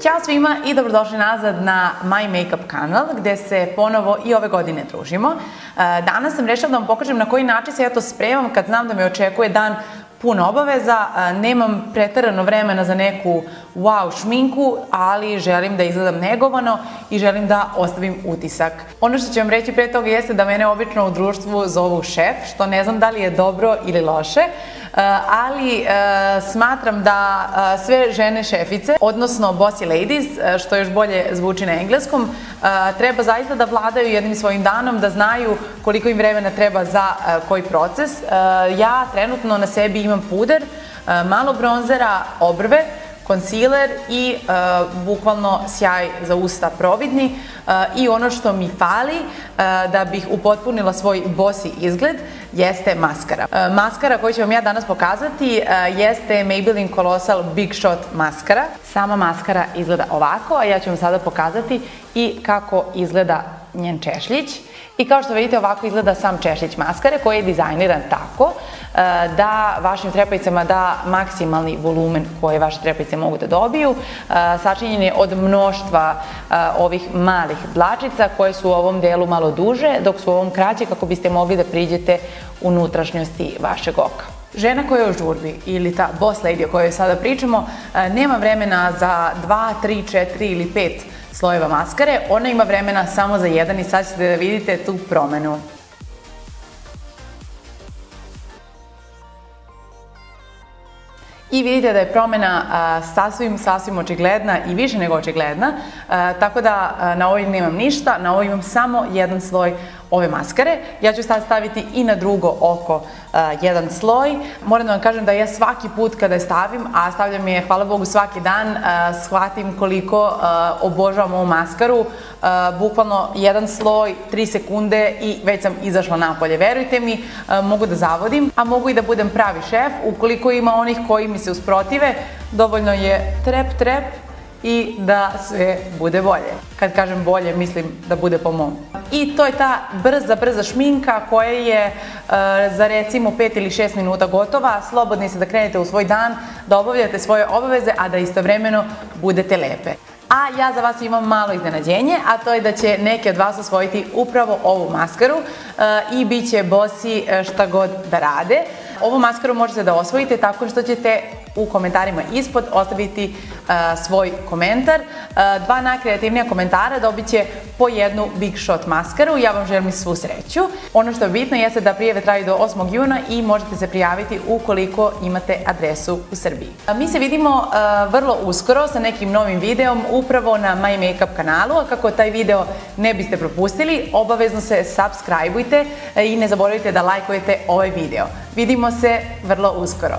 Ćao svima i dobrodošli nazad na My Makeup kanal gde se ponovo i ove godine družimo. Danas sam rešila da vam pokažem na koji način se ja to spremam kad znam da me očekuje dan pun obaveza. Nemam preterano vremena za neku wow šminku, ali želim da izgledam negovano i želim da ostavim utisak. Ono što ću vam reći pre toga jeste da mene obično u društvu zovu šef, što ne znam da li je dobro ili loše, ali smatram da sve žene šefice, odnosno bossy ladies, što još bolje zvuči na engleskom, treba zaista da vladaju jednim svojim danom, da znaju koliko im vremena treba za koji proces. Ja trenutno na sebi imam puder, malo bronzera, obrve, konsiler i bukvalno sjaj za usta providni i ono što mi fali da bih upotpunila svoj bossy izgled jeste maskara. Maskara koju ću vam ja danas pokazati jeste Maybelline Colossal Big Shot maskara. Sama maskara izgleda ovako, a ja ću vam sada pokazati i kako izgleda njen češljić. I kao što vidite, ovako izgleda sam češljić maskare koji je dizajniran tako da vašim trepavicama da maksimalni volumen koje vaše trepavice mogu da dobiju. Sačinjen je od mnoštva ovih malih dlačica koje su u ovom delu malo duže, dok su u ovom kraće kako biste mogli da priđete unutrašnjosti vašeg oka. Žena koja je u žurbi ili ta boss lady o kojoj sada pričamo nema vremena za 2, 3, 4 ili 5 slojeva maskare, ona ima vremena samo za jedan i sad ćete da vidite tu promenu. I vidite da je promena sasvim očigledna i više nego očigledna, tako da na ovoj nemam ništa, na ovoj imam samo jedan sloj ove maskare. Ja ću sad staviti i na drugo oko jedan sloj. Moram da vam kažem da ja svaki put kada je stavim, a stavljam je, hvala Bogu, svaki dan, shvatim koliko obožavam ovu maskaru. Bukvalno jedan sloj, 3 sekunde i već sam izašla napolje. Verujte mi, mogu da zavodim, a mogu i da budem pravi šef. Ukoliko ima onih koji mi se usprotive, dovoljno je trep i da sve bude bolje. Kad kažem bolje, mislim da bude po mom. I to je ta brza šminka koja je za recimo 5 ili 6 minuta gotova. Slobodni ste da krenete u svoj dan, da obavljate svoje obaveze, a da istovremeno budete lepe. A ja za vas imam malo iznenađenje, a to je da će neki od vas osvojiti upravo ovu maskaru i bit će bosi šta god da rade. Ovu maskaru možete da osvojite tako što ćete u komentarima ispod ostaviti svoj komentar. 2 najkreativnija komentara dobit će po jednu Big Shot maskaru. Ja vam želim svu sreću. Ono što je bitno jeste da prijave traju do 8. juna i možete se prijaviti ukoliko imate adresu u Srbiji. Mi se vidimo vrlo uskoro sa nekim novim videom upravo na My Makeup kanalu, a kako taj video ne biste propustili, obavezno se subscribeujte i ne zaboravite da lajkujete ovaj video. Vidimo se vrlo uskoro.